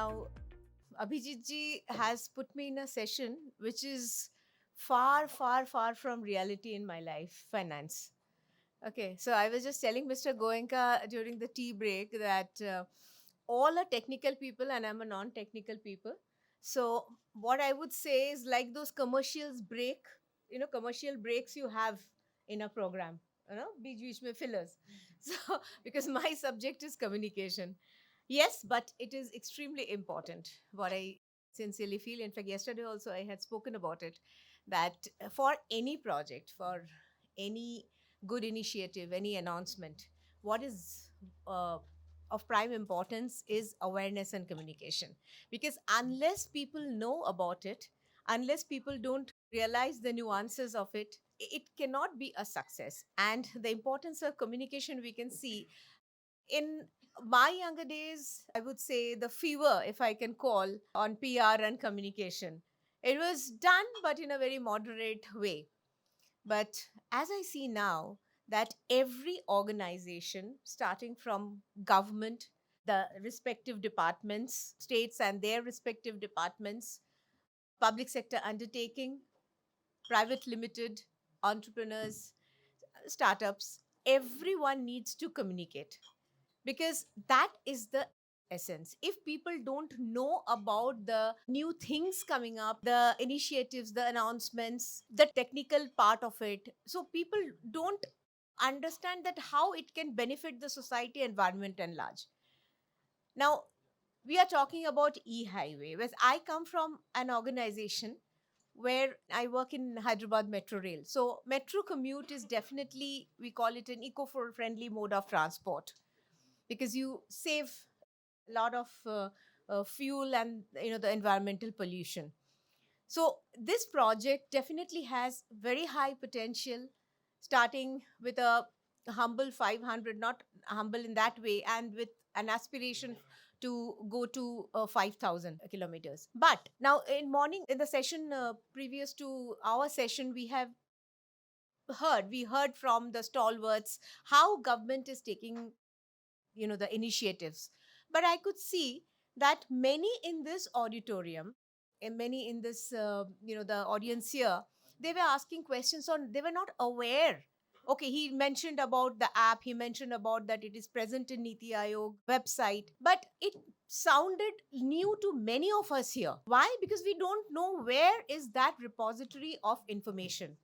Now, Abhijit ji has put me in a session which is far, far, far from reality in my life, finance. Okay, so I was just telling Mr. Goenka during the tea break that all are technical people and I'm a non-technical people. So what I would say is like those commercials break, commercial breaks you have in a program, beech beech mein fillers. So because my subject is communication. Yes, but it is extremely important. What I sincerely feel, in fact, yesterday also I had spoken about it, that for any project, for any good initiative, any announcement, what is uh, of prime importance is awareness and communication. Because unless people know about it, unless people don't realize the nuances of it, it cannot be a success. And the importance of communication we can see in my younger days, I would say the fever, if I can call, on PR and communication. It was done, but in a very moderate way. But as I see now, that every organization, starting from government, the respective departments, states and their respective departments, public sector undertaking, private limited, entrepreneurs, startups, everyone needs to communicate because that is the essence. If people don't know about the new things coming up, the initiatives, the announcements, the technical part of it, so people don't understand that how it can benefit the society, environment and large. Now we are talking about e-highway, where I come from an organization where I work in Hyderabad Metro Rail. So metro commute is definitely, we call it an eco-friendly mode of transport because you save a lot of fuel and the environmental pollution. So this project definitely has very high potential, starting with a humble 500, not humble in that way, and with an aspiration to go to 5,000 kilometers. But now in morning, in the session previous to our session, we heard from the stalwarts how government is taking the initiatives. But I could see that many in this auditorium and many in this the audience here, they were asking questions on, they were not aware. Okay, he mentioned about the app, he mentioned about that it is present in Niti Aayog website, but it sounded new to many of us here. Why? Because we don't know where is that repository of information.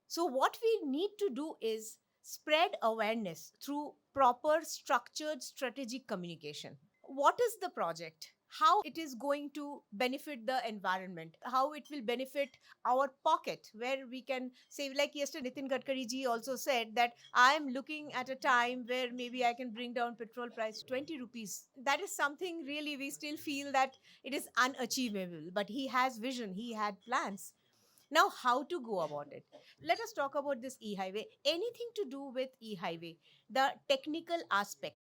So, what we need to do is spread awareness through proper, structured, strategic communication. What is the project? How it is going to benefit the environment? How it will benefit our pocket? Where we can save, like yesterday, Nitin Gadkari ji also said that I am looking at a time where maybe I can bring down petrol price to 20 rupees. That is something really we still feel that it is unachievable. But he has vision, he had plans. Now, how to go about it? Let us talk about this e-highway. Anything to do with e-highway, the technical aspect,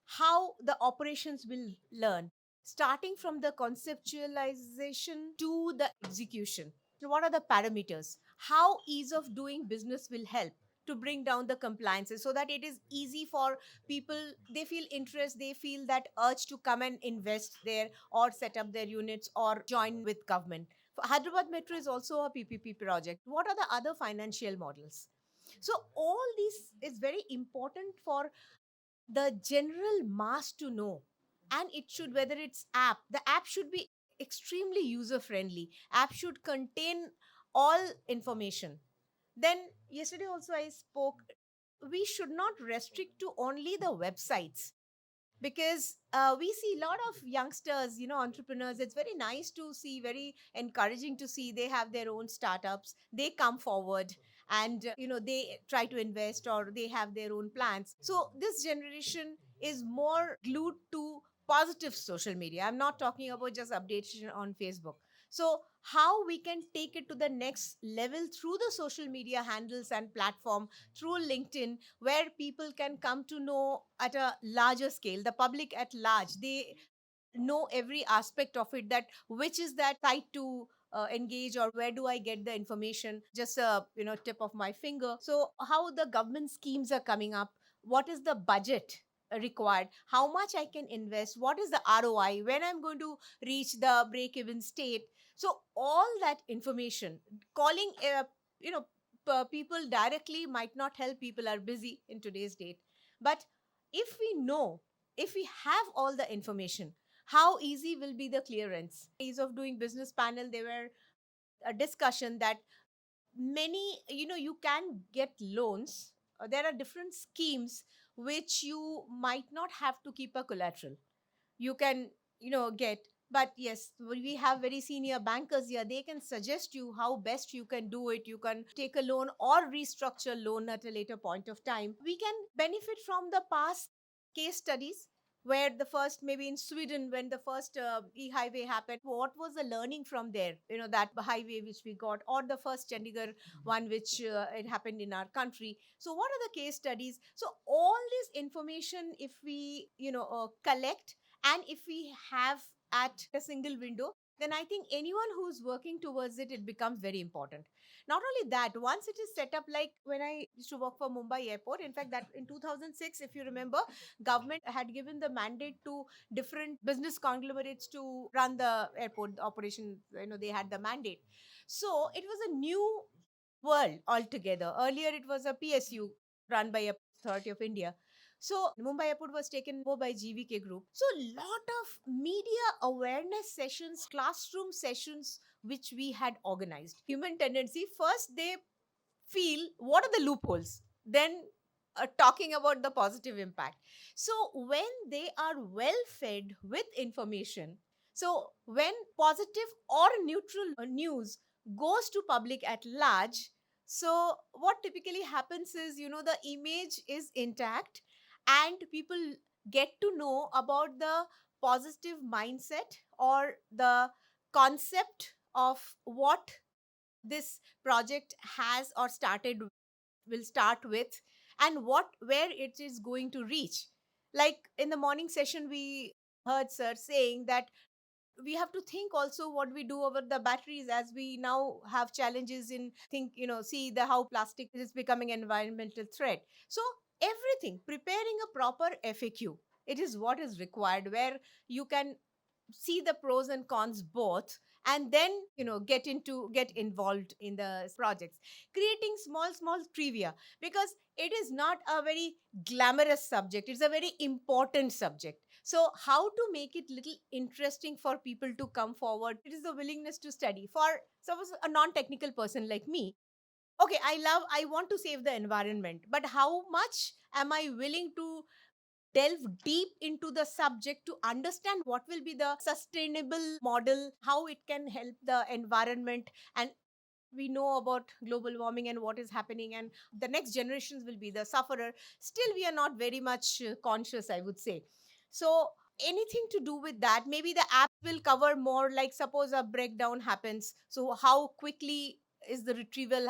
how the operations will learn, starting from the conceptualization to the execution. What are the parameters? How ease of doing business will help to bring down the compliances so that it is easy for people, they feel interest, they feel that urge to come and invest there or set up their units or join with government. Hyderabad Metro is also a PPP project. What are the other financial models? So all this is very important for the general mass to know. And it should, whether it's app, the app should be extremely user friendly. App should contain all information. Then yesterday also I spoke, we should not restrict to only the websites, because we see a lot of youngsters, entrepreneurs. It's very nice to see, very encouraging to see they have their own startups, they come forward and they try to invest or they have their own plans. So this generation is more glued to positive social media. I'm not talking about just updates on Facebook. So how we can take it to the next level through the social media handles and platform, through LinkedIn, where people can come to know at a larger scale, the public at large, they know every aspect of it, that which is that site to engage, or where do I get the information, just a tip of my finger. So how the government schemes are coming up, what is the budget, required, how much I can invest, what is the ROI, when I'm going to reach the break even state. So all that information, calling you know people directly might not help. People are busy in today's date. But if we know, if we have all the information, how easy will be the clearance. Ease of doing business panel, there were a discussion that many, you can get loans. There are different schemes which you might not have to keep a collateral. You can, get. But yes, we have very senior bankers here. They can suggest you how best you can do it. You can take a loan or restructure loan at a later point of time. We can benefit from the past case studies, where the first, maybe in Sweden, when the first e-highway happened, what was the learning from there, that highway which we got, or the first Chandigarh one which it happened in our country. So what are the case studies? So all this information, if we, collect, and if we have at a single window, then I think anyone who's working towards it, it becomes very important. Not only that, once it is set up, like when I used to work for Mumbai airport, in fact, that in 2006, if you remember, government had given the mandate to different business conglomerates to run the airport operation. They had the mandate. So it was a new world altogether. Earlier, it was a PSU run by a Authority of India. So Mumbai Airport was taken over by GVK Group. So lot of media awareness sessions, classroom sessions, which we had organized. Human tendency, first they feel what are the loopholes, then talking about the positive impact. So when they are well fed with information, so when positive or neutral news goes to public at large, so what typically happens is, the image is intact, and people get to know about the positive mindset or the concept of what this project has or started, will start with, and what, where it is going to reach. Like in the morning session, we heard sir saying that we have to think also what we do over the batteries, as we now have challenges in think, see the how plastic is becoming an environmental threat. So everything, preparing a proper FAQ, it is what is required, where you can see the pros and cons both, and then, get involved in the projects, creating small trivia, because it is not a very glamorous subject, it's a very important subject. So how to make it little interesting for people to come forward, it is the willingness to study. For suppose a non-technical person like me, okay, I want to save the environment, but how much am I willing to delve deep into the subject to understand what will be the sustainable model, how it can help the environment. And we know about global warming and what is happening, and the next generations will be the sufferer. Still, we are not very much conscious, I would say. So anything to do with that, maybe the app will cover more, like suppose a breakdown happens, so how quickly is the retrieval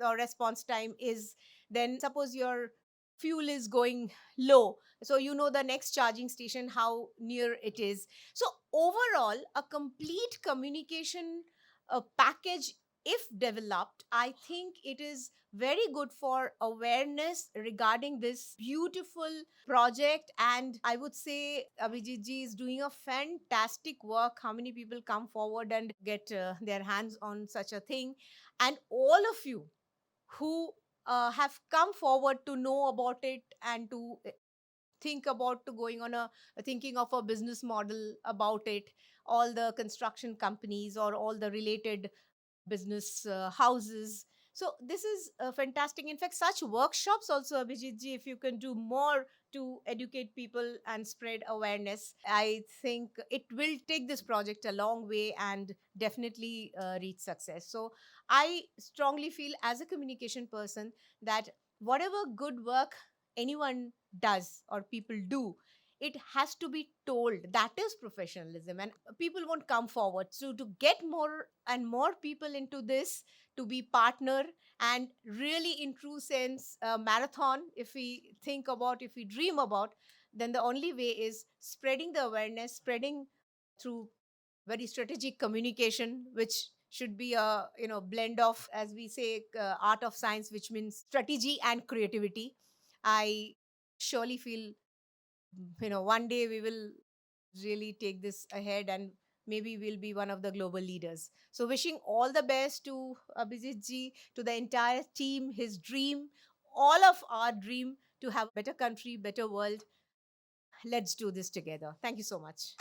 or response time is. Then suppose your fuel is going low, so the next charging station, how near it is. So overall, a complete communication package, if developed, I think it is very good for awareness regarding this beautiful project. And I would say Abhijit ji is doing a fantastic work. How many people come forward and get their hands on such a thing? And all of you who have come forward to know about it, and to think about to going on a thinking of a business model about it, all the construction companies or all the related business houses. So this is fantastic. In fact, such workshops also, Abhijit ji, if you can do more to educate people and spread awareness, I think it will take this project a long way and definitely reach success. So I strongly feel, as a communication person, that whatever good work anyone does or people do, it has to be told. That is professionalism, and people won't come forward. So to get more and more people into this, to be partner, and really in true sense marathon, if we think about, if we dream about, then the only way is spreading the awareness, spreading through very strategic communication, which should be a blend of, as we say, art of science, which means strategy and creativity. I surely feel one day we will really take this ahead, and maybe we'll be one of the global leaders. So wishing all the best to Abhijit ji, to the entire team, his dream, all of our dream to have a better country, better world. Let's do this together. Thank you so much.